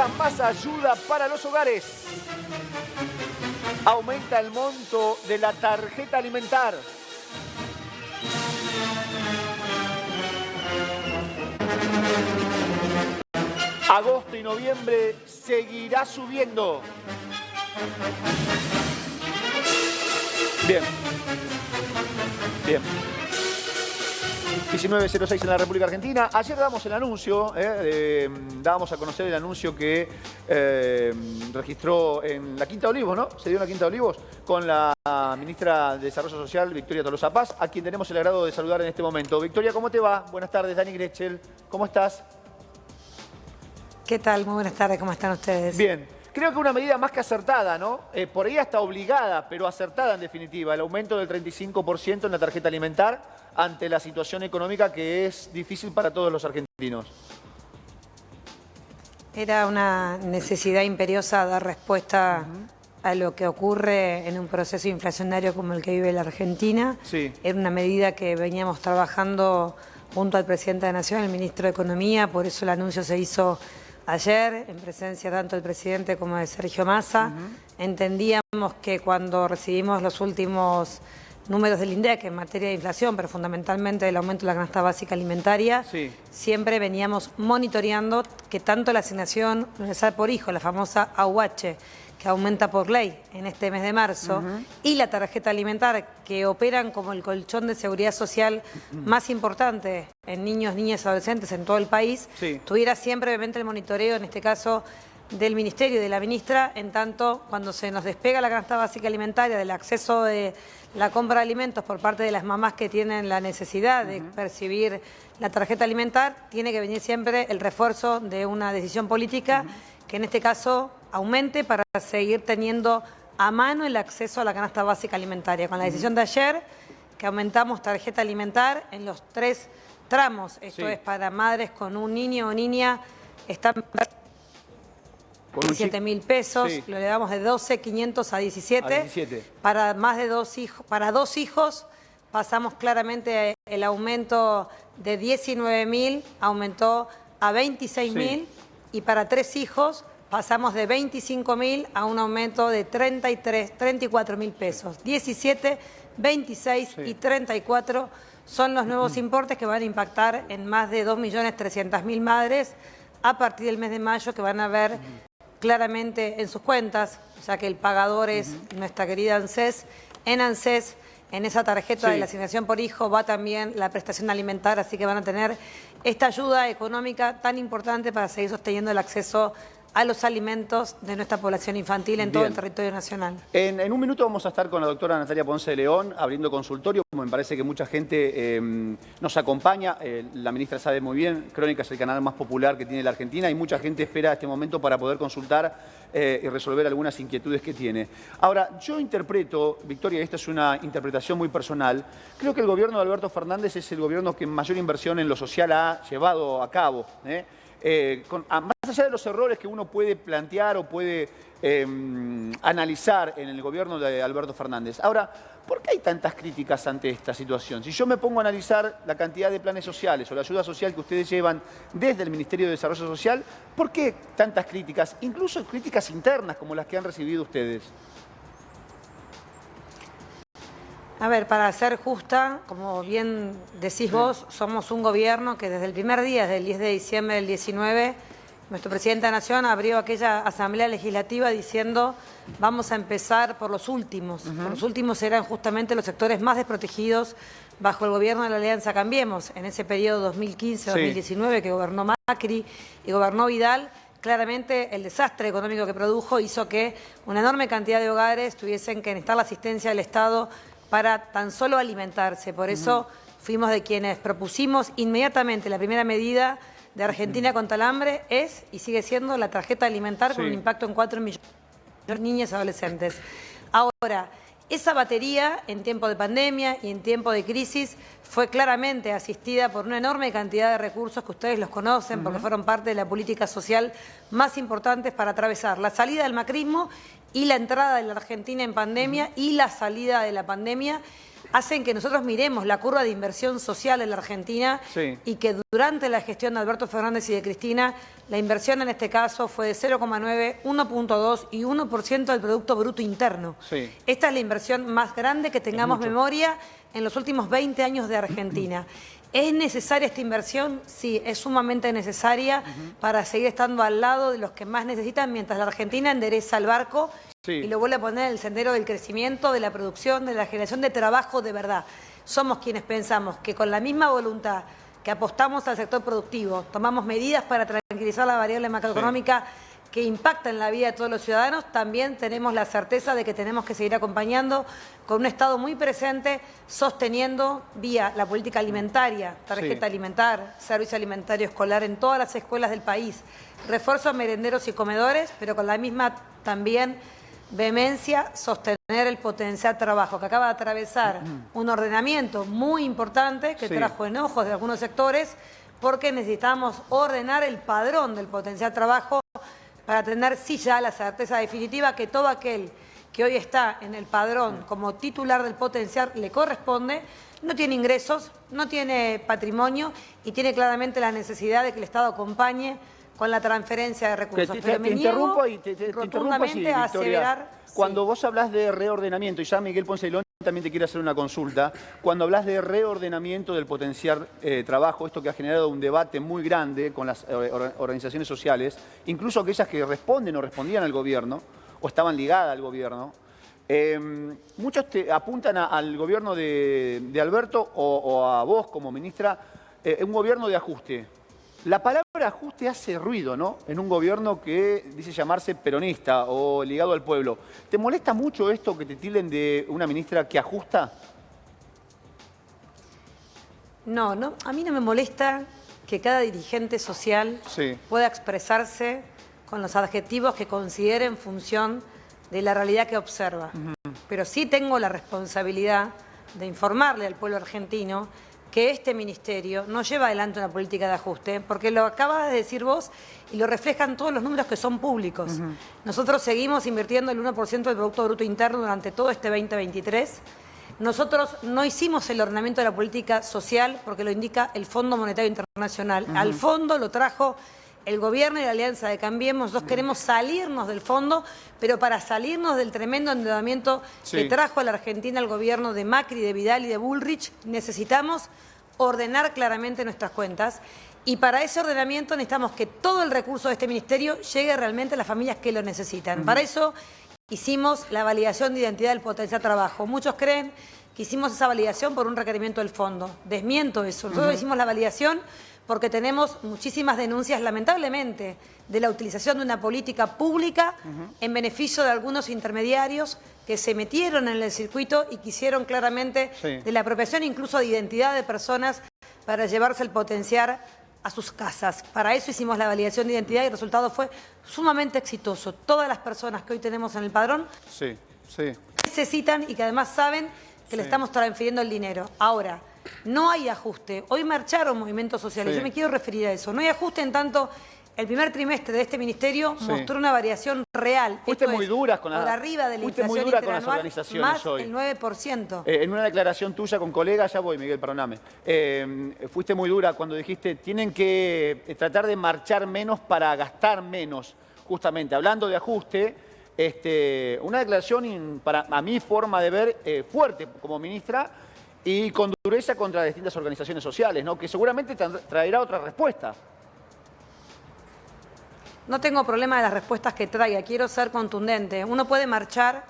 Llega más ayuda para los hogares. Aumenta el monto de la tarjeta alimentar. Agosto y noviembre seguirá subiendo. Bien. Bien. 19.06 en la República Argentina. Ayer dábamos el anuncio, dábamos a conocer el anuncio que registró en la Quinta de Olivos, ¿no? Se dio en la Quinta de Olivos con la ministra de Desarrollo Social, Victoria Tolosa Paz, a quien tenemos el agrado de saludar en este momento. Victoria, ¿cómo te va? Buenas tardes, Dani Grechel. ¿Cómo estás? ¿Qué tal? Muy buenas tardes, ¿cómo están ustedes? Bien. Creo que una medida más que acertada, ¿no? Por ahí hasta obligada, pero acertada en definitiva. El aumento del 35% en la tarjeta alimentar ante la situación económica que es difícil para todos los argentinos. Era una necesidad imperiosa dar respuesta a lo que ocurre en un proceso inflacionario como el que vive la Argentina. Sí. Era una medida que veníamos trabajando junto al presidente de la Nación, el ministro de Economía, por eso el anuncio se hizo ayer, en presencia tanto del presidente como de Sergio Massa. Entendíamos que cuando recibimos los últimos números del INDEC en materia de inflación, pero fundamentalmente del aumento de la canasta básica alimentaria, siempre veníamos monitoreando que tanto la asignación universal por hijo, la famosa AUH, que aumenta por ley en este mes de marzo, y la tarjeta alimentar, que operan como el colchón de seguridad social más importante en niños, niñas y adolescentes en todo el país, tuviera siempre obviamente el monitoreo, en este caso del Ministerio y de la Ministra, en tanto cuando se nos despega la canasta básica alimentaria del acceso de la compra de alimentos por parte de las mamás que tienen la necesidad de percibir la tarjeta alimentar, tiene que venir siempre el refuerzo de una decisión política que en este caso aumente para seguir teniendo a mano el acceso a la canasta básica alimentaria. Con la decisión de ayer, que aumentamos tarjeta alimentar en los 3 tramos, esto es para madres con un niño o niña, están con 7.000 pesos, lo elevamos de 12.500 a 17. Para más de 2 hijos, para 2 hijos pasamos claramente el aumento de 19.000, aumentó a 26.000, y para 3 hijos pasamos de 25.000 a un aumento de 34.000 pesos. 17, 26 y 34 son los nuevos importes que van a impactar en más de 2.300.000 madres a partir del mes de mayo, que van a ver claramente en sus cuentas, ya que el pagador es nuestra querida ANSES. En ANSES, en esa tarjeta de la asignación por hijo, va también la prestación alimentaria, así que van a tener esta ayuda económica tan importante para seguir sosteniendo el acceso a los alimentos de nuestra población infantil en todo el territorio nacional. En un minuto vamos a estar con la doctora Natalia Ponce de León abriendo consultorio. Me parece que mucha gente nos acompaña. La ministra sabe muy bien, Crónica es el canal más popular que tiene la Argentina y mucha gente espera este momento para poder consultar y resolver algunas inquietudes que tiene. Ahora, yo interpreto, Victoria, esta es una interpretación muy personal, creo que el gobierno de Alberto Fernández es el gobierno que mayor inversión en lo social ha llevado a cabo, más allá de los errores que uno puede plantear o puede analizar en el gobierno de Alberto Fernández. Ahora, ¿por qué hay tantas críticas ante esta situación? Si yo me pongo a analizar la cantidad de planes sociales o la ayuda social que ustedes llevan desde el Ministerio de Desarrollo Social, ¿por qué tantas críticas? Incluso críticas internas como las que han recibido ustedes. A ver, para ser justa, como bien decís vos, somos un gobierno que desde el primer día, desde el 10 de diciembre del 19, nuestro presidente de la Nación abrió aquella asamblea legislativa diciendo vamos a empezar por los últimos. Por los últimos eran justamente los sectores más desprotegidos bajo el gobierno de la Alianza Cambiemos. En ese periodo 2015-2019 que gobernó Macri y gobernó Vidal, claramente el desastre económico que produjo hizo que una enorme cantidad de hogares tuviesen que necesitar la asistencia del Estado para tan solo alimentarse. Por eso fuimos de quienes propusimos inmediatamente la primera medida de Argentina contra el hambre es y sigue siendo la tarjeta alimentar con un impacto en 4 millones de niñas y adolescentes. Ahora, esa batería en tiempo de pandemia y en tiempo de crisis fue claramente asistida por una enorme cantidad de recursos que ustedes los conocen porque fueron parte de la política social más importante para atravesar la salida del macrismo y la entrada de la Argentina en pandemia y la salida de la pandemia. hacen que nosotros miremos la curva de inversión social en la Argentina y que durante la gestión de Alberto Fernández y de Cristina, la inversión en este caso fue de 0,9, 1,2 y 1% del Producto Bruto Interno. Esta es la inversión más grande que tengamos memoria en los últimos 20 años de Argentina. ¿Es necesaria esta inversión? Sí, es sumamente necesaria para seguir estando al lado de los que más necesitan mientras la Argentina endereza el barco y lo vuelve a poner en el sendero del crecimiento, de la producción, de la generación de trabajo de verdad. Somos quienes pensamos que con la misma voluntad que apostamos al sector productivo, tomamos medidas para tranquilizar la variable macroeconómica que impacta en la vida de todos los ciudadanos, también tenemos la certeza de que tenemos que seguir acompañando con un Estado muy presente, sosteniendo vía la política alimentaria, tarjeta alimentar, servicio alimentario escolar en todas las escuelas del país, refuerzo a merenderos y comedores, pero con la misma también vehemencia, sostener el potencial trabajo que acaba de atravesar un ordenamiento muy importante que trajo enojos de algunos sectores porque necesitamos ordenar el padrón del potencial trabajo para tener sí ya la certeza definitiva que todo aquel que hoy está en el padrón como titular del potencial le corresponde, no tiene ingresos, no tiene patrimonio y tiene claramente la necesidad de que el Estado acompañe con la transferencia de recursos. Te interrumpo y te interrumpo así, Victoria. Aseverar, cuando vos hablas de reordenamiento, y ya Miguel Ponce de León también te quiere hacer una consulta, cuando hablas de reordenamiento del potencial trabajo, esto que ha generado un debate muy grande con las organizaciones sociales, incluso aquellas que responden o respondían al gobierno, o estaban ligadas al gobierno, muchos te apuntan al gobierno de Alberto o a vos como ministra, un gobierno de ajuste. La palabra ajuste hace ruido, ¿no? En un gobierno que dice llamarse peronista o ligado al pueblo. ¿Te molesta mucho esto que te tilden de una ministra que ajusta? No, a mí no me molesta que cada dirigente social pueda expresarse con los adjetivos que considere en función de la realidad que observa. Pero sí tengo la responsabilidad de informarle al pueblo argentino que este ministerio no lleva adelante una política de ajuste, porque lo acabas de decir vos y lo reflejan todos los números que son públicos. Nosotros seguimos invirtiendo el 1% del Producto Bruto Interno durante todo este 2023. Nosotros no hicimos el ordenamiento de la política social porque lo indica el Fondo Monetario Internacional. Al fondo lo trajo el gobierno y la Alianza de Cambiemos. Nosotros queremos salirnos del fondo, pero para salirnos del tremendo endeudamiento que trajo a la Argentina el gobierno de Macri, de Vidal y de Bullrich, necesitamos ordenar claramente nuestras cuentas. Y para ese ordenamiento necesitamos que todo el recurso de este ministerio llegue realmente a las familias que lo necesitan. Para eso hicimos la validación de identidad del potencial trabajo. Muchos creen que hicimos esa validación por un requerimiento del fondo. Desmiento eso. Nosotros hicimos la validación porque tenemos muchísimas denuncias, lamentablemente, de la utilización de una política pública en beneficio de algunos intermediarios que se metieron en el circuito y quisieron claramente de la apropiación incluso de identidad de personas para llevarse el potencial a sus casas. Para eso hicimos la validación de identidad y el resultado fue sumamente exitoso. Todas las personas que hoy tenemos en el padrón necesitan y que además saben que le estamos transfiriendo el dinero. Ahora, no hay ajuste. Hoy marcharon movimientos sociales. Yo me quiero referir a eso. No hay ajuste en tanto el primer trimestre de este ministerio mostró una variación real. Fuiste muy duras con por arriba de la inflación las organizaciones más hoy. El 9%. En una declaración tuya con colegas, ya voy, Miguel, perdóname. Fuiste muy dura cuando dijiste tienen que tratar de marchar menos para gastar menos. Justamente, hablando de ajuste, una declaración, para a mi forma de ver, fuerte como ministra, y con dureza contra distintas organizaciones sociales, ¿no? Que seguramente traerá otra respuesta. No tengo problema de las respuestas que traiga, quiero ser contundente. Uno puede marchar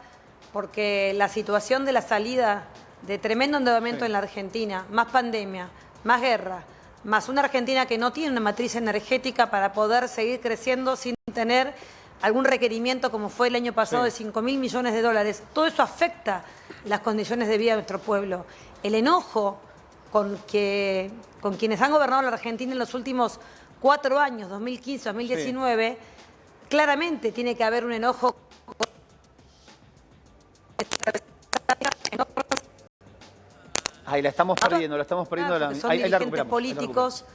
porque la situación de la salida de tremendo endeudamiento en la Argentina, más pandemia, más guerra, más una Argentina que no tiene una matriz energética para poder seguir creciendo sin tener algún requerimiento como fue el año pasado de 5.000 millones de dólares. Todo eso afecta las condiciones de vida de nuestro pueblo. El enojo con quienes han gobernado la Argentina en los últimos 4 años, 2015, 2019, claramente tiene que haber un enojo. Ahí la estamos perdiendo, Son dirigentes políticos.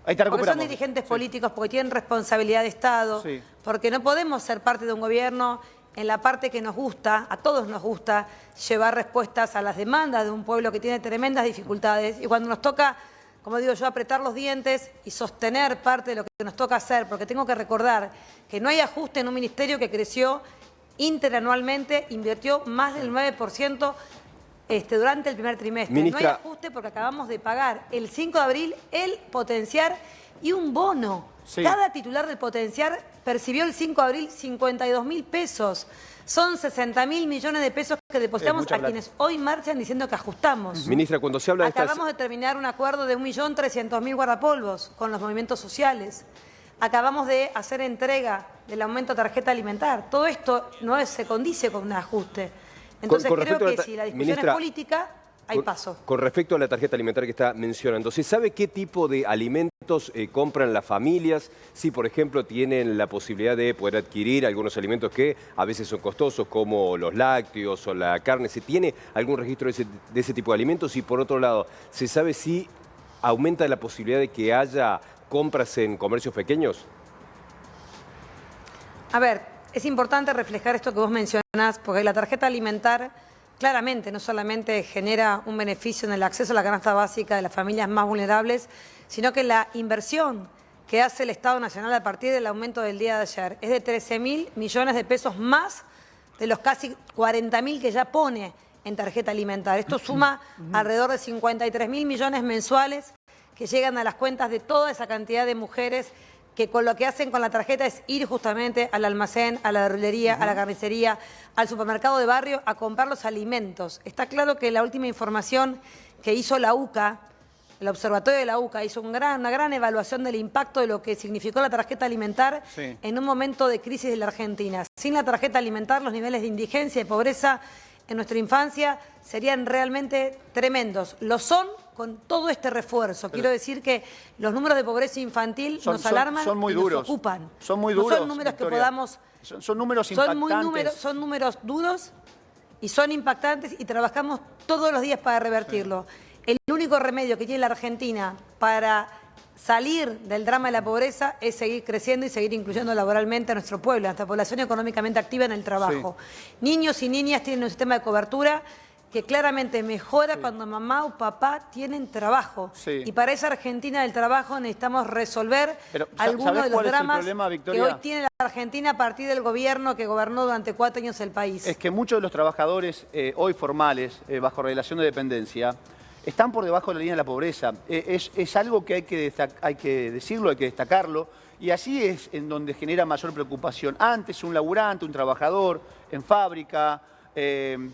Ahí te recuperamos. Porque son dirigentes políticos, porque tienen responsabilidad de Estado, porque no podemos ser parte de un gobierno en la parte que nos gusta, a todos nos gusta, llevar respuestas a las demandas de un pueblo que tiene tremendas dificultades. Y cuando nos toca, como digo yo, apretar los dientes y sostener parte de lo que nos toca hacer, porque tengo que recordar que no hay ajuste en un ministerio que creció interanualmente, invirtió más del 9% durante el primer trimestre. Ministra, no hay ajuste porque acabamos de pagar el 5 de abril el potenciar y un bono. Sí. Cada titular del potenciar percibió el 5 de abril 52.000 pesos. Son 60.000 millones de pesos que depositamos a quienes hoy marchan diciendo que ajustamos. Ministra, cuando se habla de Acabamos de terminar un acuerdo de 1.300.000 guardapolvos con los movimientos sociales. Acabamos de hacer entrega del aumento de tarjeta alimentar. Todo esto no se condice con un ajuste. Entonces creo que si la discusión es política, hay paso. Con respecto a la tarjeta alimentaria que está mencionando, ¿se sabe qué tipo de alimentos compran las familias? Si, por ejemplo, tienen la posibilidad de poder adquirir algunos alimentos que a veces son costosos, como los lácteos o la carne. ¿Se tiene algún registro de ese tipo de alimentos? Y, por otro lado, ¿se sabe si aumenta la posibilidad de que haya compras en comercios pequeños? A ver, es importante reflejar esto que vos mencionás, porque la tarjeta alimentar claramente no solamente genera un beneficio en el acceso a la canasta básica de las familias más vulnerables, sino que la inversión que hace el Estado Nacional a partir del aumento del día de ayer es de 13.000 millones de pesos más de los casi 40.000 que ya pone en tarjeta alimentar. Esto suma alrededor de 53.000 millones mensuales que llegan a las cuentas de toda esa cantidad de mujeres que con lo que hacen con la tarjeta es ir justamente al almacén, a la verdulería, a la carnicería, al supermercado de barrio a comprar los alimentos. Está claro que la última información que hizo la UCA, el observatorio de la UCA, hizo una gran evaluación del impacto de lo que significó la tarjeta alimentar en un momento de crisis de la Argentina. Sin la tarjeta alimentar, los niveles de indigencia y de pobreza en nuestra infancia serían realmente tremendos. Lo son con todo este refuerzo. Quiero decir que los números de pobreza infantil nos alarman son muy y duros. nos ocupan. Son muy duros, No son números Victoria. que podamos... Son números impactantes. Son números duros y son impactantes y trabajamos todos los días para revertirlo. El único remedio que tiene la Argentina para salir del drama de la pobreza es seguir creciendo y seguir incluyendo laboralmente a nuestro pueblo, a nuestra población económicamente activa en el trabajo. Niños y niñas tienen un sistema de cobertura que claramente mejora cuando mamá o papá tienen trabajo. Y para esa Argentina del trabajo necesitamos resolver algunos de los dramas que hoy tiene la Argentina a partir del gobierno que gobernó durante 4 años el país. Es que muchos de los trabajadores hoy formales, bajo relación de dependencia, están por debajo de la línea de la pobreza. Es algo que hay que decirlo, hay que destacarlo, y así es en donde genera mayor preocupación. Antes un laburante, un trabajador en fábrica,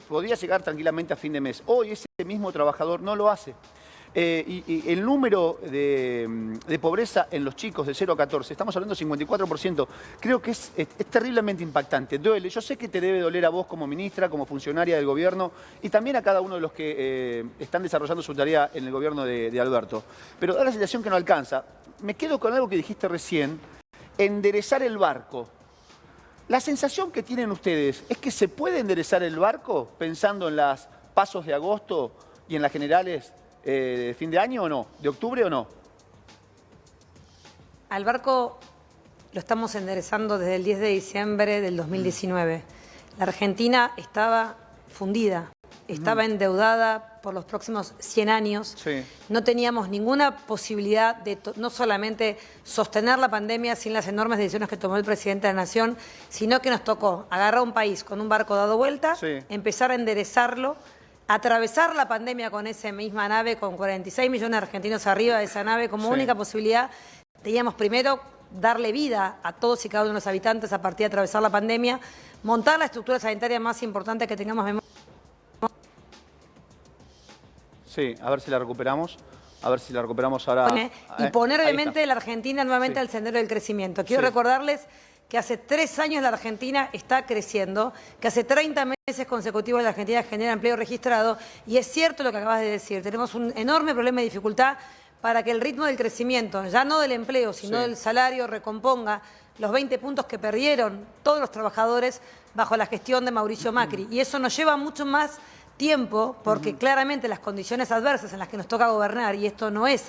podía llegar tranquilamente a fin de mes. Hoy ese mismo trabajador no lo hace. Y el número de pobreza en los chicos de 0 a 14, estamos hablando del 54%, creo que es terriblemente impactante. Duele. Yo sé que te debe doler a vos como ministra, como funcionaria del gobierno, y también a cada uno de los que están desarrollando su tarea en el gobierno de Alberto. Pero da la sensación que no alcanza. Me quedo con algo que dijiste recién, enderezar el barco. La sensación que tienen ustedes es que se puede enderezar el barco pensando en las pasos de agosto y en las generales de fin de año o no, de octubre o no. Al barco lo estamos enderezando desde el 10 de diciembre del 2019. La Argentina estaba fundida, estaba endeudada por los próximos 100 años. No teníamos ninguna posibilidad de no solamente sostener la pandemia sin las enormes decisiones que tomó el presidente de la Nación, sino que nos tocó agarrar un país con un barco dado vuelta, empezar a enderezarlo, atravesar la pandemia con esa misma nave, con 46 millones de argentinos arriba de esa nave, como única posibilidad. Teníamos primero darle vida a todos y cada uno de los habitantes a partir de atravesar la pandemia, montar la estructura sanitaria más importante que tengamos memoria. Sí, a ver si la recuperamos. A ver si la recuperamos ahora. Y poner obviamente la Argentina nuevamente al sendero del crecimiento. Quiero recordarles que hace 3 años la Argentina está creciendo, que hace 30 meses consecutivos la Argentina genera empleo registrado, y es cierto lo que acabas de decir, tenemos un enorme problema de dificultad para que el ritmo del crecimiento, ya no del empleo, sino del salario, recomponga los 20 puntos que perdieron todos los trabajadores bajo la gestión de Mauricio Macri. Y eso nos lleva mucho más tiempo, porque claramente las condiciones adversas en las que nos toca gobernar, y esto no es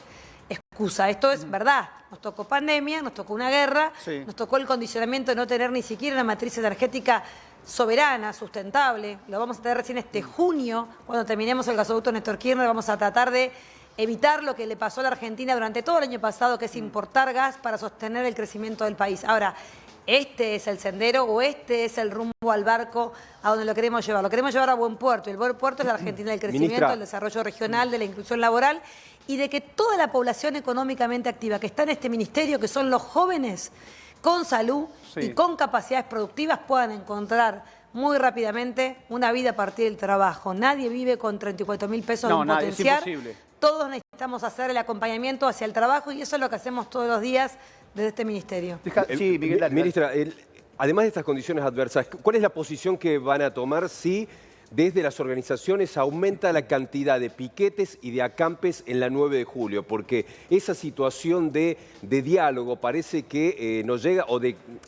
excusa. Esto es verdad. Nos tocó pandemia, nos tocó una guerra, nos tocó el condicionamiento de no tener ni siquiera una matriz energética soberana, sustentable. Lo vamos a tener recién este junio, cuando terminemos el gasoducto Néstor Kirchner. Vamos a tratar de evitar lo que le pasó a la Argentina durante todo el año pasado, que es importar gas para sostener el crecimiento del país. Ahora, este es el sendero o este es el rumbo al barco a donde lo queremos llevar. Lo queremos llevar a buen puerto. Y el buen puerto es la Argentina del crecimiento, Ministra, del desarrollo regional, de la inclusión laboral y de que toda la población económicamente activa que está en este ministerio, que son los jóvenes con salud y con capacidades productivas, puedan encontrar muy rápidamente una vida a partir del trabajo. Nadie vive con 34.000 pesos de potenciar. Es imposible. Todos necesitamos hacer el acompañamiento hacia el trabajo y eso es lo que hacemos todos los días desde este ministerio. Sí, Miguel, dale. Ministra, además de estas condiciones adversas, ¿cuál es la posición que van a tomar si desde las organizaciones aumenta la cantidad de piquetes y de acampes en la 9 de julio? Porque esa situación de diálogo parece que no llega o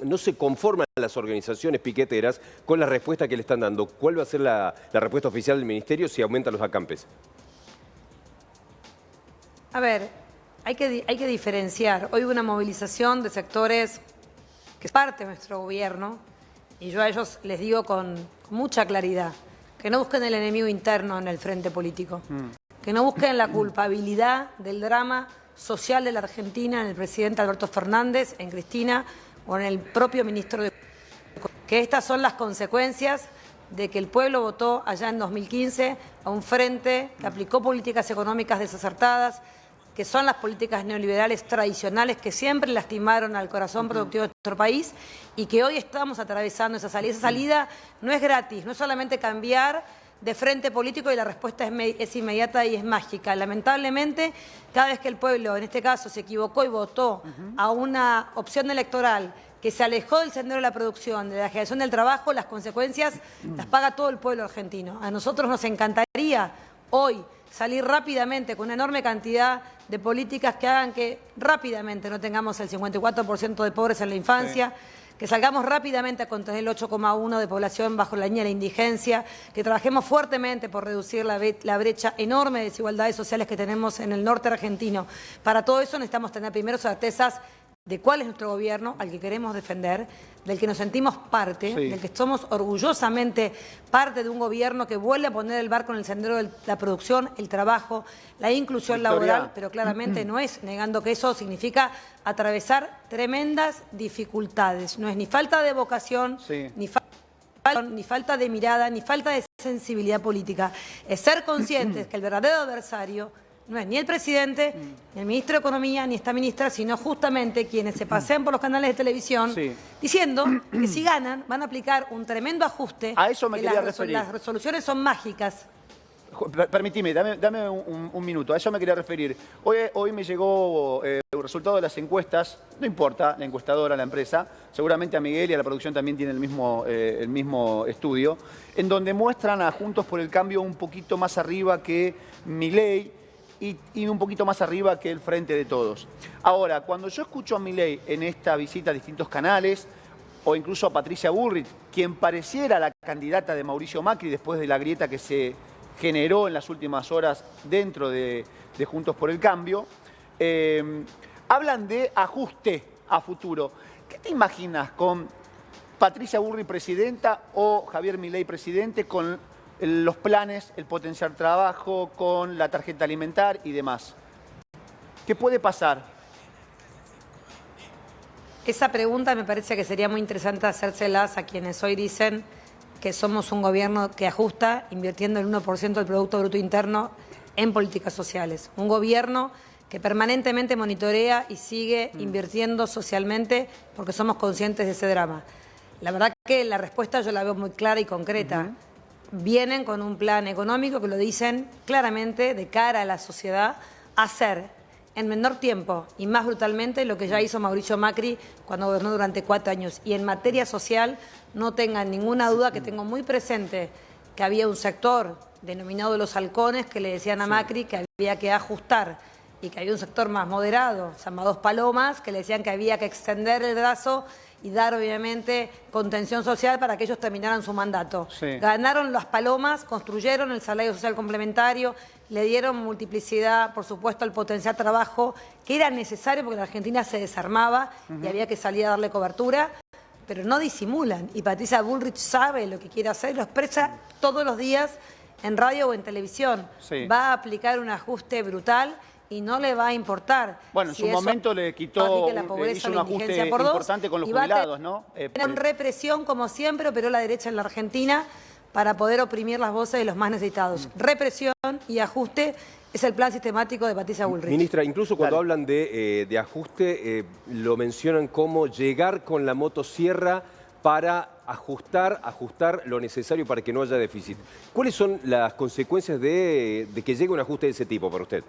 no se conforman las organizaciones piqueteras con la respuesta que le están dando. ¿Cuál va a ser la respuesta oficial del ministerio si aumentan los acampes? A ver, hay que diferenciar. Hoy hubo una movilización de sectores que es parte de nuestro gobierno y yo a ellos les digo con mucha claridad que no busquen el enemigo interno en el frente político, que no busquen la culpabilidad del drama social de la Argentina en el presidente Alberto Fernández, en Cristina o en el propio ministro de que estas son las consecuencias de que el pueblo votó allá en 2015 a un frente que aplicó políticas económicas desacertadas, que son las políticas neoliberales tradicionales que siempre lastimaron al corazón productivo de nuestro país y que hoy estamos atravesando esa salida. Esa salida no es gratis, no es solamente cambiar de frente político y la respuesta es inmediata y es mágica. Lamentablemente, cada vez que el pueblo, en este caso, se equivocó y votó a una opción electoral que se alejó del sendero de la producción, de la generación del trabajo, las consecuencias las paga todo el pueblo argentino. A nosotros nos encantaría hoy salir rápidamente con una enorme cantidad de políticas que hagan que rápidamente no tengamos el 54% de pobres en la infancia, que salgamos rápidamente a contener el 8,1% de población bajo la línea de la indigencia, que trabajemos fuertemente por reducir la brecha enorme de desigualdades sociales que tenemos en el norte argentino. Para todo eso necesitamos tener primero certezas de cuál es nuestro gobierno, al que queremos defender, del que nos sentimos parte, del que somos orgullosamente parte de un gobierno que vuelve a poner el barco en el sendero de la producción, el trabajo, la inclusión laboral, pero claramente no es negando que eso significa atravesar tremendas dificultades. No es ni falta de vocación, ni falta de mirada, ni falta de sensibilidad política. Es ser conscientes que el verdadero adversario no es ni el presidente, ni el ministro de Economía, ni esta ministra, sino justamente quienes se pasean por los canales de televisión diciendo que si ganan van a aplicar un tremendo ajuste. A eso me quería referir. Las resoluciones son mágicas. Permitime, dame un minuto. A eso me quería referir. Hoy me llegó el resultado de las encuestas. No importa, la encuestadora, la empresa. Seguramente a Miguel y a la producción también tiene el mismo estudio. En donde muestran a Juntos por el Cambio un poquito más arriba que Milei y un poquito más arriba que el Frente de Todos. Ahora, cuando yo escucho a Milei en esta visita a distintos canales, o incluso a Patricia Bullrich, quien pareciera la candidata de Mauricio Macri después de la grieta que se generó en las últimas horas dentro de Juntos por el Cambio, hablan de ajuste a futuro. ¿Qué te imaginas con Patricia Bullrich presidenta o Javier Milei presidente con los planes, el potenciar trabajo, con la tarjeta alimentar y demás? ¿Qué puede pasar? Esa pregunta me parece que sería muy interesante hacérselas a quienes hoy dicen que somos un gobierno que ajusta invirtiendo el 1% del Producto Bruto Interno en políticas sociales. Un gobierno que permanentemente monitorea y sigue invirtiendo socialmente porque somos conscientes de ese drama. La verdad que la respuesta yo la veo muy clara y concreta. Vienen con un plan económico que lo dicen claramente de cara a la sociedad, hacer en menor tiempo y más brutalmente lo que ya hizo Mauricio Macri cuando gobernó durante 4 años. Y en materia social no tengan ninguna duda que tengo muy presente que había un sector denominado los halcones que le decían a Macri que había que ajustar y que había un sector más moderado, llamados palomas, que le decían que había que extender el brazo y dar obviamente contención social para que ellos terminaran su mandato. Sí. Ganaron las palomas, construyeron el salario social complementario, le dieron multiplicidad, por supuesto, al potenciar trabajo, que era necesario porque la Argentina se desarmaba y había que salir a darle cobertura, pero no disimulan. Y Patricia Bullrich sabe lo que quiere hacer y lo expresa todos los días en radio o en televisión. Sí. Va a aplicar un ajuste brutal y no le va a importar. Bueno, en si su eso momento le quitó, radica la pobreza hizo o un la ajuste indigencia por dos, importante con los y va a jubilados, ¿no? tener represión, como siempre, operó la derecha en la Argentina para poder oprimir las voces de los más necesitados. Represión y ajuste es el plan sistemático de Patricia Bullrich. Ministra, incluso cuando Dale. hablan de ajuste, lo mencionan como llegar con la motosierra para ajustar lo necesario para que no haya déficit. ¿Cuáles son las consecuencias de que llegue un ajuste de ese tipo para usted?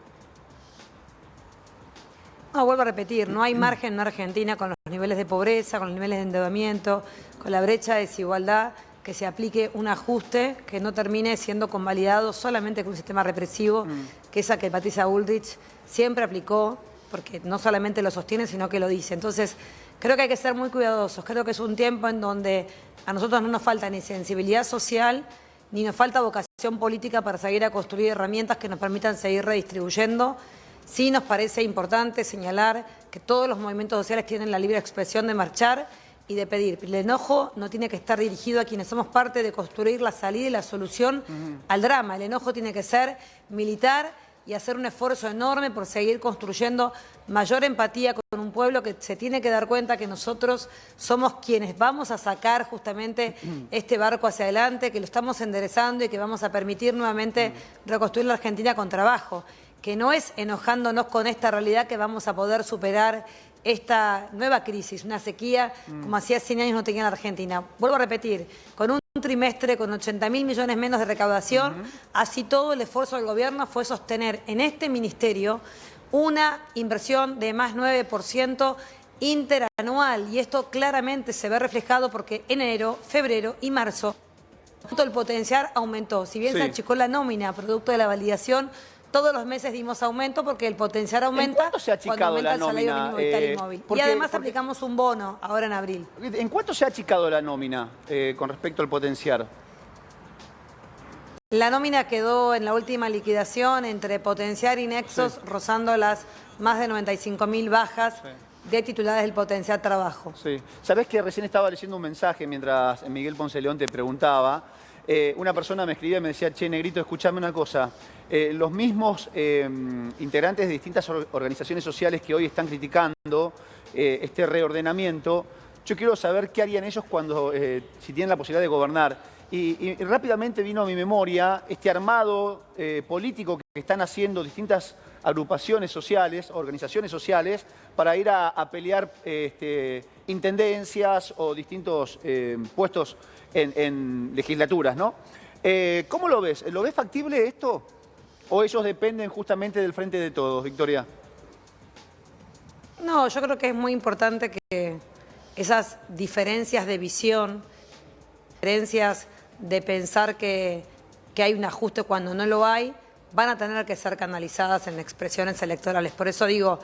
No, vuelvo a repetir, no hay margen en Argentina con los niveles de pobreza, con los niveles de endeudamiento, con la brecha de desigualdad, que se aplique un ajuste que no termine siendo convalidado solamente con un sistema represivo, que es a que Patricia Bullrich siempre aplicó, porque no solamente lo sostiene, sino que lo dice. Entonces, creo que hay que ser muy cuidadosos. Creo que es un tiempo en donde a nosotros no nos falta ni sensibilidad social, ni nos falta vocación política para seguir a construir herramientas que nos permitan seguir redistribuyendo. Sí nos parece importante señalar que todos los movimientos sociales tienen la libre expresión de marchar y de pedir. El enojo no tiene que estar dirigido a quienes somos parte de construir la salida y la solución al drama. El enojo tiene que ser militar y hacer un esfuerzo enorme por seguir construyendo mayor empatía con un pueblo que se tiene que dar cuenta que nosotros somos quienes vamos a sacar justamente este barco hacia adelante, que lo estamos enderezando y que vamos a permitir nuevamente reconstruir la Argentina con trabajo. Que no es enojándonos con esta realidad que vamos a poder superar esta nueva crisis, una sequía como hacía 100 años no tenía la Argentina. Vuelvo a repetir, con un trimestre con 80.000 millones menos de recaudación, así todo el esfuerzo del gobierno fue sostener en este ministerio una inversión de más 9% interanual, y esto claramente se ve reflejado porque enero, febrero y marzo el potencial aumentó. Si bien se achicó la nómina producto de la validación, todos los meses dimos aumento porque el potencial aumenta. ¿En cuánto se ha achicado cuando aumenta la el salario nómina? mínimo vital y móvil. Y además aplicamos un bono ahora en abril. ¿En cuánto se ha achicado la nómina con respecto al potenciar? La nómina quedó en la última liquidación entre potenciar y nexos, rozando las más de 95.000 bajas de titulares del potenciar trabajo. Sí. Sabés que recién estaba leyendo un mensaje mientras Miguel Ponce León te preguntaba. Una persona me escribía y me decía: che, Negrito, escuchame una cosa. Los mismos integrantes de distintas organizaciones sociales que hoy están criticando este reordenamiento, yo quiero saber qué harían ellos cuando, si tienen la posibilidad de gobernar. Y rápidamente vino a mi memoria este armado político que están haciendo distintas agrupaciones sociales, organizaciones sociales, para ir a pelear intendencias o distintos puestos en legislaturas, ¿no? ¿Cómo lo ves? ¿Lo ves factible esto? ¿O ellos dependen justamente del Frente de Todos, Victoria? No, yo creo que es muy importante que esas diferencias de visión, diferencias de pensar que hay un ajuste cuando no lo hay, van a tener que ser canalizadas en expresiones electorales. Por eso digo,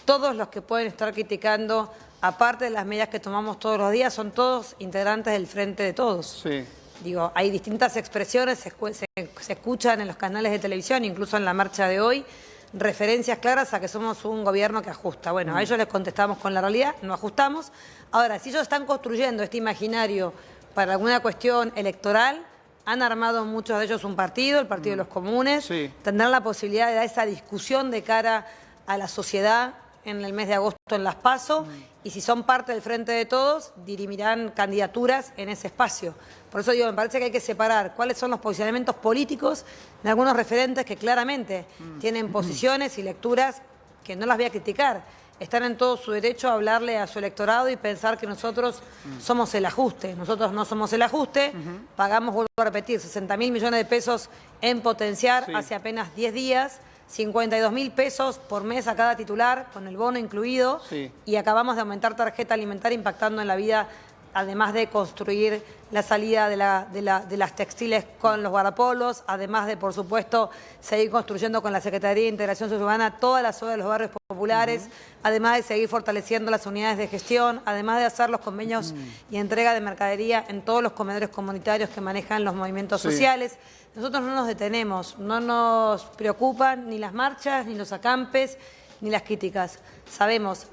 todos los que pueden estar criticando, aparte de las medidas que tomamos todos los días, son todos integrantes del Frente de Todos. Sí. Digo, hay distintas expresiones, se escuchan en los canales de televisión, incluso en la marcha de hoy, referencias claras a que somos un gobierno que ajusta. Bueno, a ellos les contestamos con la realidad, no ajustamos. Ahora, si ellos están construyendo este imaginario para alguna cuestión electoral, han armado muchos de ellos un partido, el Partido de los Comunes, tendrán la posibilidad de dar esa discusión de cara a la sociedad en el mes de agosto en las PASO, y si son parte del Frente de Todos, dirimirán candidaturas en ese espacio. Por eso digo, me parece que hay que separar cuáles son los posicionamientos políticos de algunos referentes que claramente tienen posiciones y lecturas que no las voy a criticar. Están en todo su derecho a hablarle a su electorado y pensar que nosotros somos el ajuste. Nosotros no somos el ajuste, pagamos, vuelvo a repetir, 60.000 millones de pesos en potenciar hace apenas 10 días, 52.000 pesos por mes a cada titular, con el bono incluido, y acabamos de aumentar tarjeta alimentaria impactando en la vida además de construir la salida de las textiles con los guardapolos, además de, por supuesto, seguir construyendo con la Secretaría de Integración Urbana todas las obras de los barrios populares, además de seguir fortaleciendo las unidades de gestión, además de hacer los convenios y entrega de mercadería en todos los comedores comunitarios que manejan los movimientos sociales. Nosotros no nos detenemos, no nos preocupan ni las marchas, ni los acampes, ni las críticas. Sabemos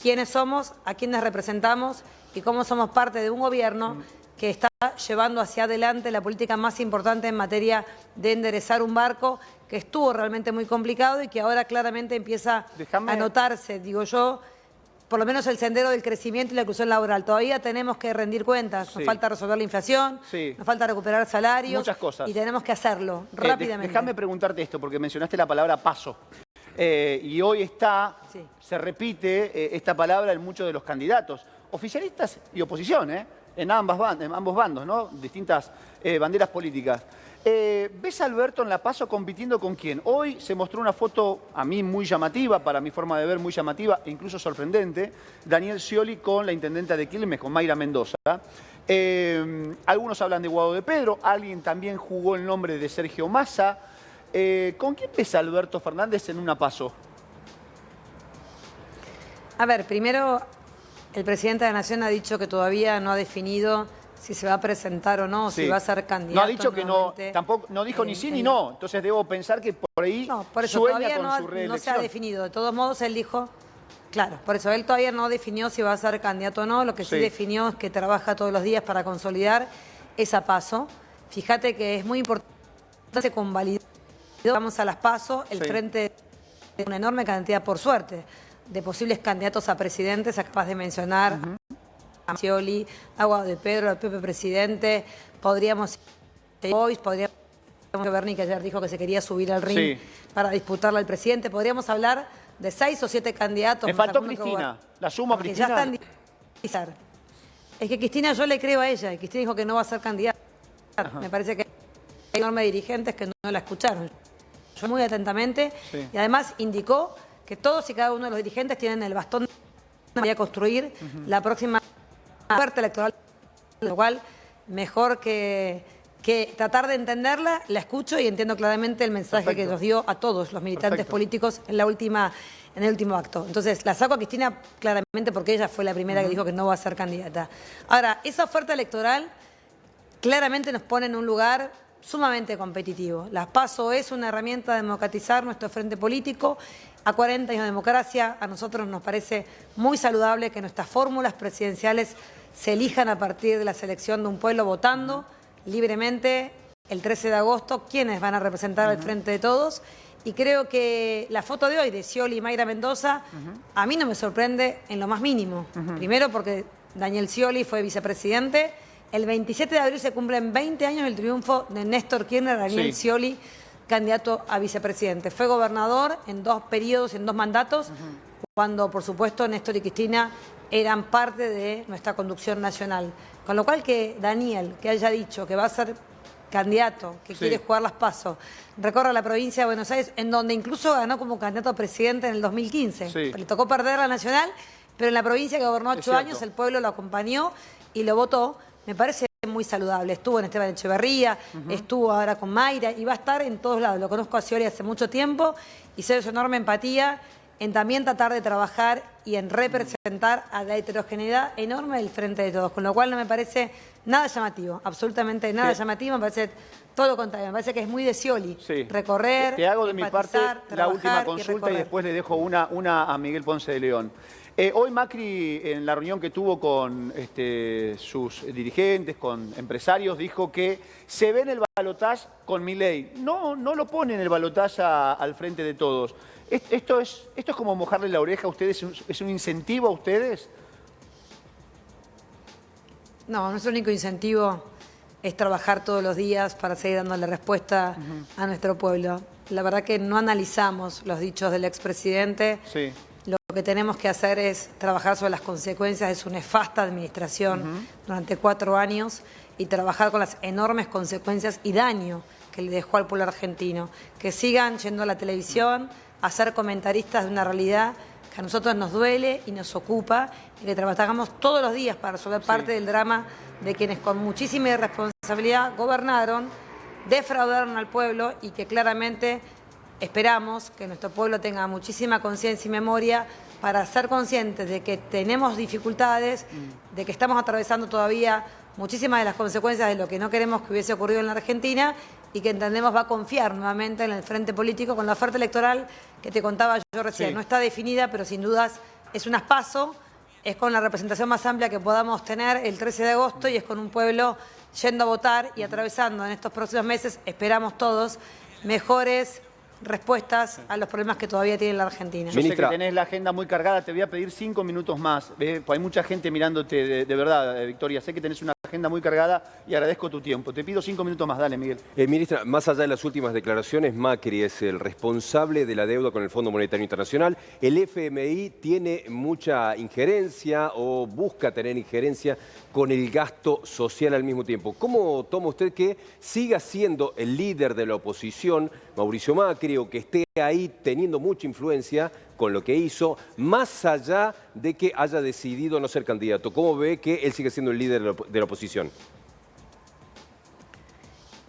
quiénes somos, a quiénes representamos y cómo somos parte de un gobierno que está llevando hacia adelante la política más importante en materia de enderezar un barco que estuvo realmente muy complicado y que ahora claramente empieza a notarse, digo yo, por lo menos el sendero del crecimiento y la inclusión laboral. Todavía tenemos que rendir cuentas, nos falta resolver la inflación, nos falta recuperar salarios. Muchas cosas. Y tenemos que hacerlo rápidamente. Déjame preguntarte esto, porque mencionaste la palabra paso. Y hoy se repite esta palabra en muchos de los candidatos, oficialistas y oposición, en ambos bandos, ¿no? Distintas banderas políticas. ¿Ves a Alberto en la PASO compitiendo con quién? Hoy se mostró una foto a mí muy llamativa, para mi forma de ver muy llamativa e incluso sorprendente, Daniel Scioli con la intendenta de Quilmes, con Mayra Mendoza. Algunos hablan de Guado de Pedro, alguien también jugó el nombre de Sergio Massa. ¿Con quién ves a Alberto Fernández en una PASO? A ver, primero, el presidente de la Nación ha dicho que todavía no ha definido si se va a presentar o no, si va a ser candidato. No ha dicho que no, tampoco, no dijo ni sí ni no, entonces debo pensar que por ahí por eso, sueña con su reelección. No se ha definido, de todos modos él dijo, claro, por eso él todavía no definió si va a ser candidato o no, lo que sí definió es que trabaja todos los días para consolidar esa PASO. Fíjate que es muy importante se convalidó, vamos a las PASO, el frente de una enorme cantidad, por suerte, de posibles candidatos a presidentes, acabas de mencionar a Scioli, a Guado de Pedro, al propio presidente, podríamos que Berni, que ayer dijo que se quería subir al ring para disputarle al presidente, podríamos hablar de 6 o 7 candidatos. Me faltó Cristina, la sumo a Cristina. Ya están. Es que Cristina, yo le creo a ella, y Cristina dijo que no va a ser candidata. Me parece que hay enormes dirigentes que no la escucharon. Yo muy atentamente, y además indicó que todos y cada uno de los dirigentes tienen el bastón para construir la próxima oferta electoral, lo cual mejor que tratar de entenderla, la escucho y entiendo claramente el mensaje que nos dio a todos los militantes políticos en el último acto. Entonces, la saco a Cristina claramente porque ella fue la primera que dijo que no va a ser candidata. Ahora, esa oferta electoral claramente nos pone en un lugar sumamente competitivo. La PASO es una herramienta de democratizar nuestro frente político. A 40 años de democracia, a nosotros nos parece muy saludable que nuestras fórmulas presidenciales se elijan a partir de la selección de un pueblo votando libremente el 13 de agosto quienes van a representar al frente de todos. Y creo que la foto de hoy de Scioli y Mayra Mendoza a mí no me sorprende en lo más mínimo. Primero porque Daniel Scioli fue vicepresidente. El 27 de abril se cumplen 20 años del triunfo de Néstor Kirchner, Daniel Scioli, candidato a vicepresidente. Fue gobernador en 2 periodos, en 2 mandatos, cuando, por supuesto, Néstor y Cristina eran parte de nuestra conducción nacional. Con lo cual que Daniel, que haya dicho que va a ser candidato, que quiere jugar las PASO, recorre la provincia de Buenos Aires, en donde incluso ganó como candidato a presidente en el 2015. Le tocó perder la nacional, pero en la provincia que gobernó 8 años, el pueblo lo acompañó y lo votó. Me parece muy saludable. Estuvo en Esteban Echeverría, estuvo ahora con Mayra y va a estar en todos lados. Lo conozco a Scioli hace mucho tiempo y sé de su enorme empatía en también tratar de trabajar y en representar a la heterogeneidad enorme del frente de todos. Con lo cual no me parece nada llamativo, absolutamente nada llamativo. Me parece todo lo contrario. Me parece que es muy de Scioli recorrer, Te hago de mi parte la última consulta y después le dejo una a Miguel Ponce de León. Hoy Macri, en la reunión que tuvo con sus dirigentes, con empresarios, dijo que se ve en el balotaje con Milei. No lo pone en el balotaje al frente de todos. ¿Esto es como mojarle la oreja a ustedes? ¿Es un incentivo a ustedes? No, nuestro único incentivo es trabajar todos los días para seguir dándole respuesta a nuestro pueblo. La verdad que no analizamos los dichos del expresidente. Lo que tenemos que hacer es trabajar sobre las consecuencias de su nefasta administración durante 4 años y trabajar con las enormes consecuencias y daño que le dejó al pueblo argentino. Que sigan yendo a la televisión a ser comentaristas de una realidad que a nosotros nos duele y nos ocupa y que trabajamos todos los días para resolver parte del drama de quienes con muchísima irresponsabilidad gobernaron, defraudaron al pueblo y que claramente esperamos que nuestro pueblo tenga muchísima conciencia y memoria para ser conscientes de que tenemos dificultades, de que estamos atravesando todavía muchísimas de las consecuencias de lo que no queremos que hubiese ocurrido en la Argentina y que entendemos va a confiar nuevamente en el frente político con la oferta electoral que te contaba yo recién. No está definida, pero sin dudas es unas PASO, es con la representación más amplia que podamos tener el 13 de agosto y es con un pueblo yendo a votar y atravesando en estos próximos meses, esperamos todos, mejores respuestas a los problemas que todavía tiene la Argentina. Yo sé que tenés la agenda muy cargada, te voy a pedir 5 minutos más. Pues hay mucha gente mirándote, de verdad, Victoria. Sé que tenés una agenda muy cargada y agradezco tu tiempo. Te pido 5 minutos más, dale, Miguel. Ministra, más allá de las últimas declaraciones, Macri es el responsable de la deuda con el Fondo Monetario Internacional. El FMI tiene mucha injerencia o busca tener injerencia con el gasto social al mismo tiempo. ¿Cómo toma usted que siga siendo el líder de la oposición, Mauricio Macri, o que esté ahí teniendo mucha influencia con lo que hizo, más allá de que haya decidido no ser candidato? ¿Cómo ve que él sigue siendo el líder de la oposición?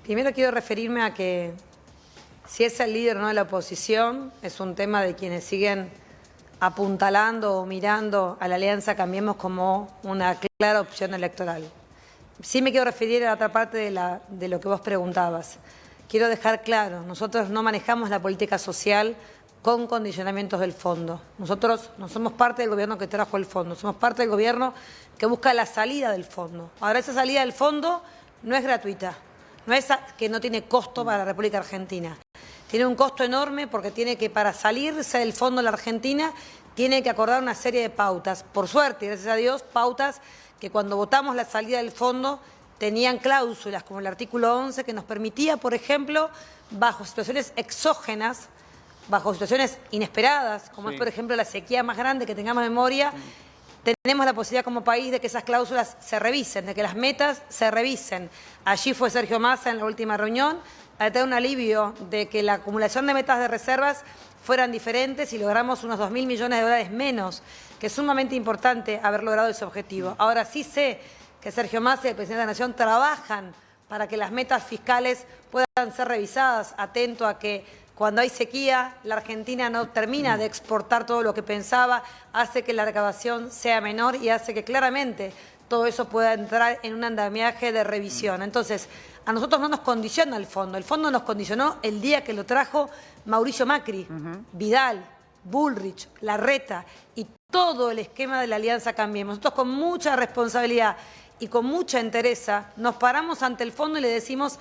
Primero quiero referirme a que si es el líder o no de la oposición, es un tema de quienes siguen apuntalando o mirando a la Alianza Cambiemos como una clara opción electoral. Sí me quiero referir a la otra parte de lo que vos preguntabas. Quiero dejar claro, nosotros no manejamos la política social con condicionamientos del fondo. Nosotros no somos parte del gobierno que trajo el fondo, somos parte del gobierno que busca la salida del fondo. Ahora, esa salida del fondo no es gratuita, no es que no tiene costo para la República Argentina. Tiene un costo enorme porque tiene que, para salirse del fondo la Argentina, tiene que acordar una serie de pautas. Por suerte, gracias a Dios, pautas que cuando votamos la salida del fondo tenían cláusulas como el artículo 11 que nos permitía, por ejemplo, bajo situaciones exógenas, bajo situaciones inesperadas, como es por ejemplo la sequía más grande que tengamos memoria, tenemos la posibilidad como país de que esas cláusulas se revisen, de que las metas se revisen. Allí fue Sergio Massa en la última reunión a tener un alivio de que la acumulación de metas de reservas fueran diferentes y logramos unos 2.000 millones de dólares menos, que es sumamente importante haber logrado ese objetivo. Ahora sí sé que Sergio Massa y el presidente de la Nación trabajan para que las metas fiscales puedan ser revisadas, atento a que cuando hay sequía, la Argentina no termina de exportar todo lo que pensaba, hace que la recaudación sea menor y hace que claramente todo eso pueda entrar en un andamiaje de revisión. Entonces, a nosotros no nos condiciona el fondo nos condicionó el día que lo trajo Mauricio Macri, Vidal, Bullrich, Larreta y todo el esquema de la Alianza Cambiemos. Nosotros con mucha responsabilidad y con mucha entereza nos paramos ante el fondo y le decimos: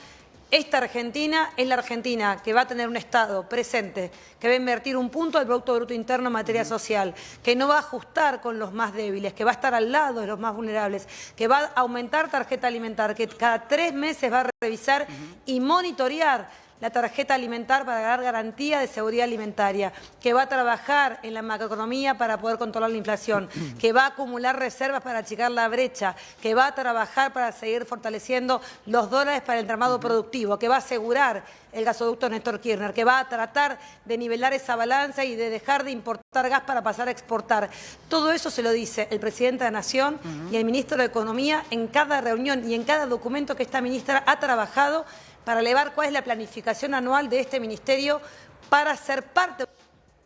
esta Argentina es la Argentina que va a tener un Estado presente, que va a invertir un punto del Producto Bruto Interno en materia social, que no va a ajustar con los más débiles, que va a estar al lado de los más vulnerables, que va a aumentar tarjeta alimentar, que cada 3 meses va a revisar y monitorear la tarjeta alimentar para dar garantía de seguridad alimentaria, que va a trabajar en la macroeconomía para poder controlar la inflación, que va a acumular reservas para achicar la brecha, que va a trabajar para seguir fortaleciendo los dólares para el entramado productivo, que va a asegurar el gasoducto Néstor Kirchner, que va a tratar de nivelar esa balanza y de dejar de importar gas para pasar a exportar. Todo eso se lo dice el presidente de la Nación y el ministro de Economía en cada reunión y en cada documento que esta ministra ha trabajado para elevar cuál es la planificación anual de este ministerio para ser parte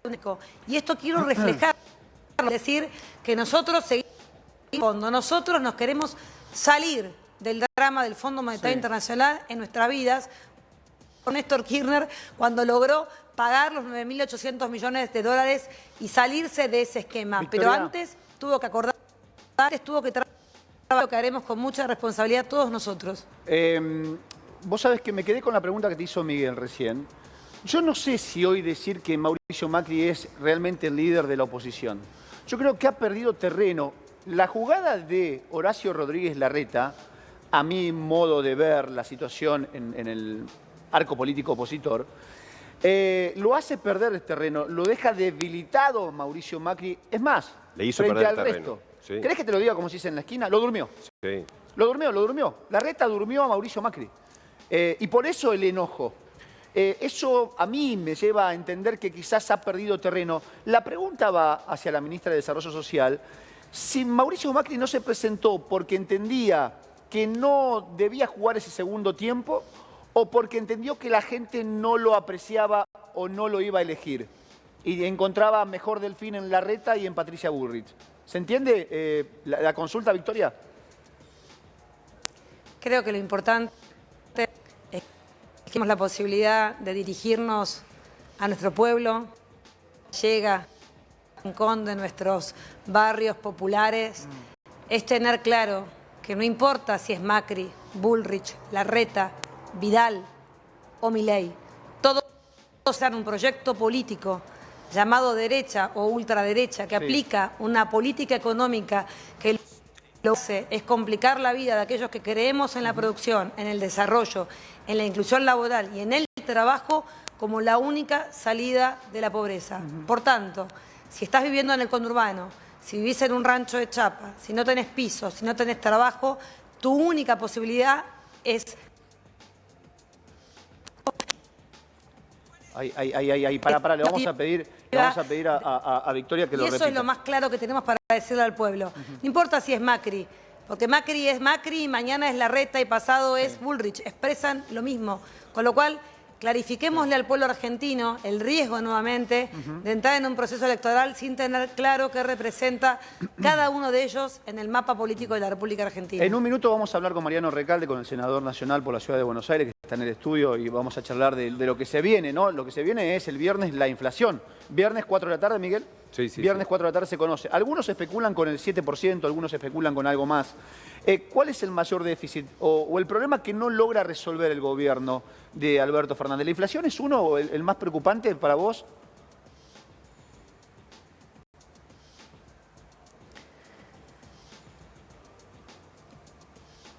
del fondo. Y esto quiero reflejar, decir que nosotros seguimos fondo, nosotros nos queremos salir del drama del Fondo Monetario Internacional en nuestras vidas. Con Néstor Kirchner, cuando logró pagar los 9.800 millones de dólares y salirse de ese esquema. Victoria. Pero antes tuvo que acordar, antes tuvo que trabajar, lo que haremos con mucha responsabilidad todos nosotros. Vos sabés que me quedé con la pregunta que te hizo Miguel recién. Yo no sé si hoy decir que Mauricio Macri es realmente el líder de la oposición. Yo creo que ha perdido terreno. La jugada de Horacio Rodríguez Larreta, a mi modo de ver la situación en el arco político opositor, lo hace perder el terreno, lo deja debilitado Mauricio Macri. Es más, le hizo frente perder al el terreno. resto. Sí. ¿Querés que te lo diga como se dice en la esquina? Lo durmió. Sí. Lo durmió. Larreta durmió a Mauricio Macri. Y por eso el enojo. Eso a mí me lleva a entender que quizás ha perdido terreno. La pregunta va hacia la ministra de Desarrollo Social. Si Mauricio Macri no se presentó porque entendía que no debía jugar ese segundo tiempo o porque entendió que la gente no lo apreciaba o no lo iba a elegir y encontraba mejor Delfín en Larreta y en Patricia Bullrich. ¿Se entiende la consulta, Victoria? Creo que lo importante es que tenemos la posibilidad de dirigirnos a nuestro pueblo, llega al rincón de nuestros barrios populares, es tener claro que no importa si es Macri, Bullrich, Larreta, Vidal o Milei, todos sean un proyecto político llamado derecha o ultraderecha que aplica una política económica que lo que hace es complicar la vida de aquellos que creemos en la producción, en el desarrollo, en la inclusión laboral y en el trabajo como la única salida de la pobreza. Por tanto, si estás viviendo en el conurbano, si vivís en un rancho de chapa, si no tenés piso, si no tenés trabajo, tu única posibilidad es... Para, le vamos a pedir a Victoria que lo repita. Y eso es lo más claro que tenemos para decirle al pueblo. No importa si es Macri, porque Macri es Macri, mañana es Larreta y pasado es Bullrich. Expresan lo mismo. Con lo cual, clarifiquémosle al pueblo argentino el riesgo nuevamente de entrar en un proceso electoral sin tener claro qué representa cada uno de ellos en el mapa político de la República Argentina. En un minuto vamos a hablar con Mariano Recalde, con el senador nacional por la Ciudad de Buenos Aires, que está en el estudio, y vamos a charlar de lo que se viene, ¿no? Lo que se viene es el viernes la inflación. Viernes 4 de la tarde, Miguel. Sí, sí. Viernes 4 de la tarde se conoce. Algunos especulan con el 7%, algunos especulan con algo más. ¿Cuál es el mayor déficit o el problema que no logra resolver el gobierno de Alberto Fernández? ¿La inflación es uno o el más preocupante para vos?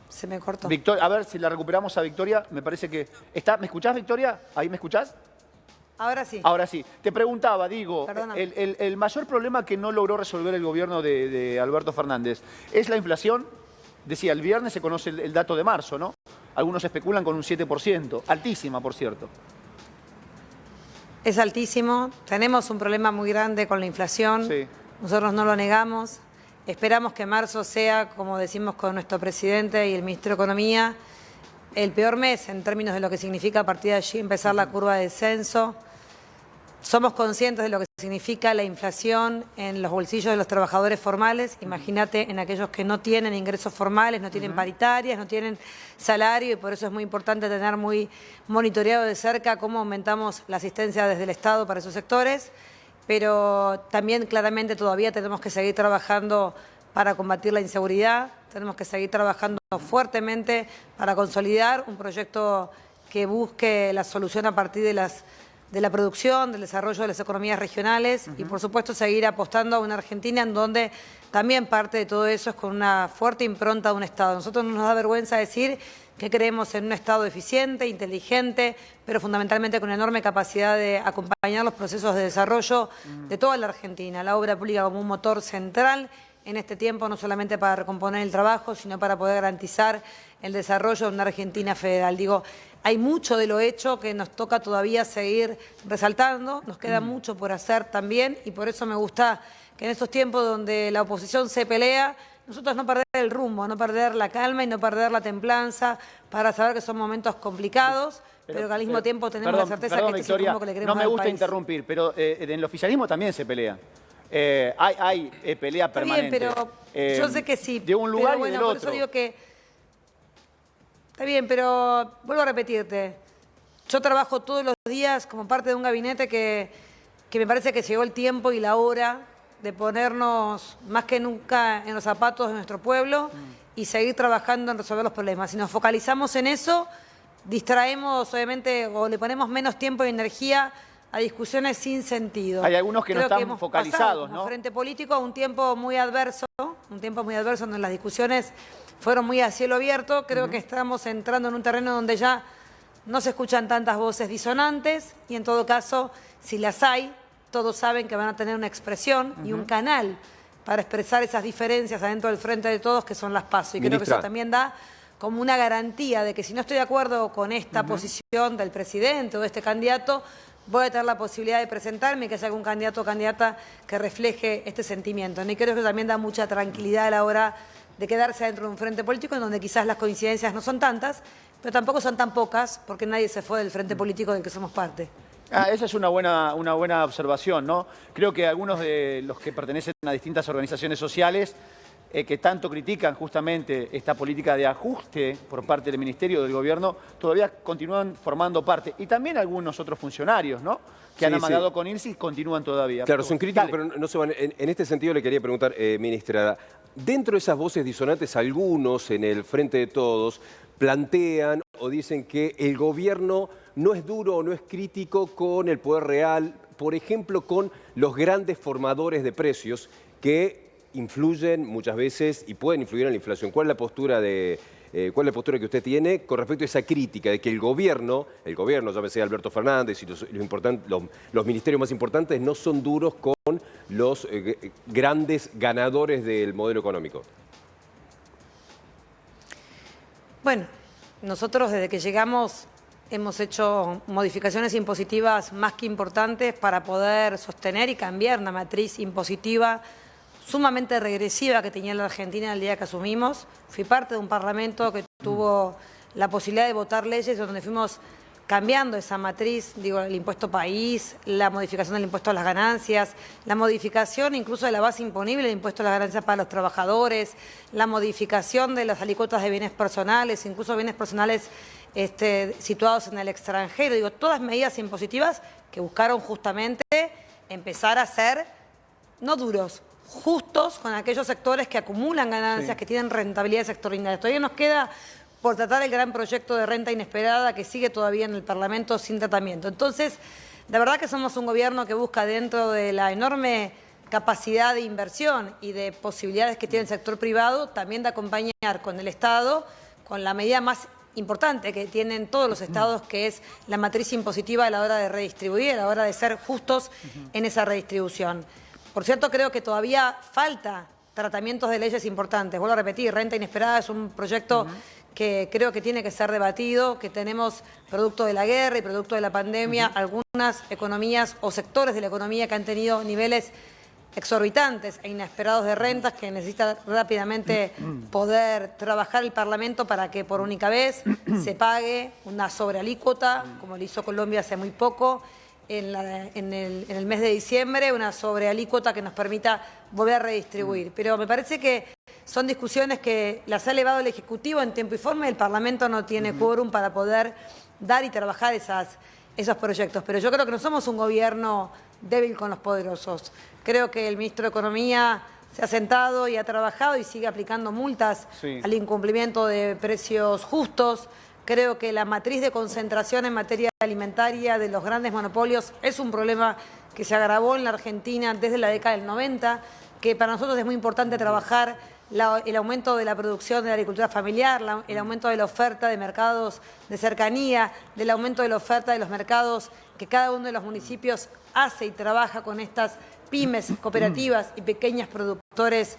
Se me cortó. A ver si la recuperamos a Victoria. Me parece que está. ¿Me escuchás, Victoria? ¿Ahí me escuchás? Ahora sí. Ahora sí. Te preguntaba, digo, Perdóname. el mayor problema que no logró resolver el gobierno de Alberto Fernández es la inflación. Decía, el viernes se conoce el dato de marzo, ¿no? Algunos especulan con un 7%. Altísima, por cierto. Es altísimo. Tenemos un problema muy grande con la inflación. Sí. Nosotros no lo negamos. Esperamos que marzo sea, como decimos con nuestro presidente y el ministro de Economía, el peor mes en términos de lo que significa a partir de allí empezar la curva de descenso. Somos conscientes de lo que significa la inflación en los bolsillos de los trabajadores formales. Imagínate en aquellos que no tienen ingresos formales, no tienen paritarias, no tienen salario, y por eso es muy importante tener muy monitoreado de cerca cómo aumentamos la asistencia desde el Estado para esos sectores. Pero también claramente todavía tenemos que seguir trabajando para combatir la inseguridad, tenemos que seguir trabajando fuertemente para consolidar un proyecto que busque la solución a partir de la producción, del desarrollo de las economías regionales y, por supuesto, seguir apostando a una Argentina en donde también parte de todo eso es con una fuerte impronta de un Estado. A nosotros no nos da vergüenza decir que creemos en un Estado eficiente, inteligente, pero fundamentalmente con enorme capacidad de acompañar los procesos de desarrollo de toda la Argentina. La obra pública como un motor central en este tiempo, no solamente para recomponer el trabajo, sino para poder garantizar el desarrollo de una Argentina federal. Digo, hay mucho de lo hecho que nos toca todavía seguir resaltando, nos queda mucho por hacer también, y por eso me gusta que en estos tiempos donde la oposición se pelea, nosotros no perder el rumbo, no perder la calma y no perder la templanza para saber que son momentos complicados, pero que al mismo tiempo tenemos la certeza que este Victoria, es el rumbo que le queremos no me dar al gusta país. interrumpir, pero en el oficialismo también se pelea. Hay pelea Está permanente. bien, pero yo sé que sí. De un lugar pero y del por otro. eso digo que... Está bien, pero vuelvo a repetirte. Yo trabajo todos los días como parte de un gabinete que me parece que llegó el tiempo y la hora de ponernos más que nunca en los zapatos de nuestro pueblo y seguir trabajando en resolver los problemas. Si nos focalizamos en eso, distraemos, obviamente, o le ponemos menos tiempo y energía a discusiones sin sentido. Hay algunos que no están hemos focalizados, pasado, como ¿no? frente político, un tiempo muy adverso donde las discusiones fueron muy a cielo abierto. Creo que estamos entrando en un terreno donde ya no se escuchan tantas voces disonantes y, en todo caso, si las hay, todos saben que van a tener una expresión y un canal para expresar esas diferencias adentro del frente de todos, que son las PASO. Y creo que Ministra. eso también da como una garantía de que si no estoy de acuerdo con esta posición del presidente o de este candidato, voy a tener la posibilidad de presentarme y que haya algún candidato o candidata que refleje este sentimiento, ¿no? Y creo que también da mucha tranquilidad a la hora de quedarse dentro de un frente político en donde quizás las coincidencias no son tantas, pero tampoco son tan pocas porque nadie se fue del frente político del que somos parte. Esa es una buena observación, ¿no? Creo que algunos de los que pertenecen a distintas organizaciones sociales que tanto critican justamente esta política de ajuste por parte del Ministerio del Gobierno, todavía continúan formando parte. Y también algunos otros funcionarios, ¿no? Que han amagado con irse y continúan todavía. Claro, son críticos, pero no se van. En este sentido le quería preguntar, ministra, dentro de esas voces disonantes, algunos en el Frente de Todos plantean o dicen que el gobierno no es duro o no es crítico con el poder real, por ejemplo, con los grandes formadores de precios que influyen muchas veces y pueden influir en la inflación. ¿Cuál es la postura que usted tiene con respecto a esa crítica de que el gobierno, llámese Alberto Fernández y los ministerios más importantes, no son duros con los grandes ganadores del modelo económico? Bueno, nosotros desde que llegamos hemos hecho modificaciones impositivas más que importantes para poder sostener y cambiar una matriz impositiva sumamente regresiva que tenía la Argentina el día que asumimos. Fui parte de un parlamento que tuvo la posibilidad de votar leyes donde fuimos cambiando esa matriz, digo, el impuesto país, la modificación del impuesto a las ganancias, la modificación incluso de la base imponible del impuesto a las ganancias para los trabajadores, la modificación de las alícuotas de bienes personales, incluso bienes personales situados en el extranjero. Digo, todas medidas impositivas que buscaron justamente empezar a ser, no duros, justos con aquellos sectores que acumulan ganancias, que tienen rentabilidades extraordinarias. Todavía nos queda por tratar el gran proyecto de renta inesperada que sigue todavía en el Parlamento sin tratamiento. Entonces, de verdad que somos un gobierno que busca, dentro de la enorme capacidad de inversión y de posibilidades que tiene el sector privado, también de acompañar con el Estado, con la medida más importante que tienen todos los estados, que es la matriz impositiva a la hora de redistribuir, a la hora de ser justos en esa redistribución. Por cierto, creo que todavía falta tratamientos de leyes importantes. Vuelvo a repetir, renta inesperada es un proyecto que creo que tiene que ser debatido, que tenemos producto de la guerra y producto de la pandemia, algunas economías o sectores de la economía que han tenido niveles exorbitantes e inesperados de rentas que necesita rápidamente poder trabajar el Parlamento para que por única vez se pague una sobrealícuota, como lo hizo Colombia hace muy poco, en el mes de diciembre, una sobrealícuota que nos permita volver a redistribuir. Pero me parece que son discusiones que las ha elevado el Ejecutivo en tiempo y forma y el Parlamento no tiene quórum para poder dar y trabajar esos proyectos. Pero yo creo que no somos un gobierno débil con los poderosos. Creo que el ministro de Economía se ha sentado y ha trabajado y sigue aplicando multas al incumplimiento de precios justos. Creo que la matriz de concentración en materia alimentaria de los grandes monopolios es un problema que se agravó en la Argentina desde la década del 90, que para nosotros es muy importante trabajar el aumento de la producción de la agricultura familiar, el aumento de la oferta de mercados de cercanía, del aumento de la oferta de los mercados que cada uno de los municipios hace y trabaja con estas pymes, cooperativas y pequeños productores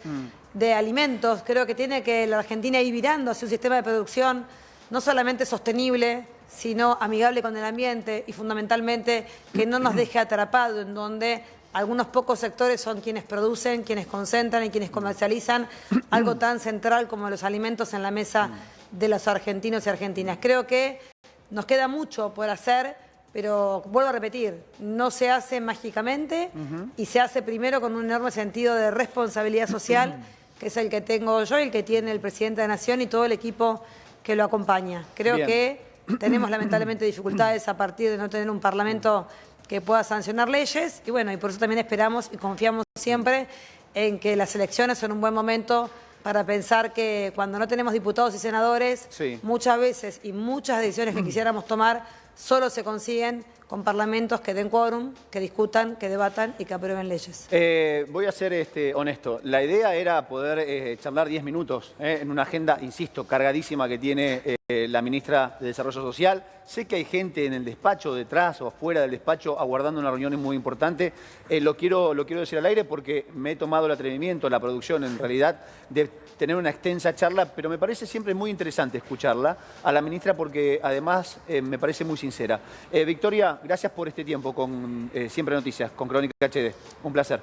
de alimentos. Creo que tiene que la Argentina ir virando hacia un sistema de producción no solamente sostenible, sino amigable con el ambiente y fundamentalmente que no nos deje atrapados en donde algunos pocos sectores son quienes producen, quienes concentran y quienes comercializan algo tan central como los alimentos en la mesa de los argentinos y argentinas. Creo que nos queda mucho por hacer, pero vuelvo a repetir, no se hace mágicamente y se hace primero con un enorme sentido de responsabilidad social, que es el que tengo yo y el que tiene el presidente de la Nación y todo el equipo que lo acompaña. Creo que tenemos lamentablemente dificultades a partir de no tener un Parlamento que pueda sancionar leyes y bueno, y por eso también esperamos y confiamos siempre en que las elecciones son un buen momento para pensar que cuando no tenemos diputados y senadores, muchas veces y muchas decisiones que quisiéramos tomar solo se consiguen con parlamentos que den quórum, que discutan, que debatan y que aprueben leyes. Voy a ser honesto. La idea era poder charlar 10 minutos en una agenda, insisto, cargadísima que tiene la ministra de Desarrollo Social. Sé que hay gente en el despacho, detrás o afuera del despacho, aguardando una reunión muy importante. Lo quiero decir al aire porque me he tomado el atrevimiento, la producción en realidad, de tener una extensa charla, pero me parece siempre muy interesante escucharla a la ministra porque además me parece muy sincera. Victoria, gracias por este tiempo con Siempre Noticias, con Crónica HD. Un placer.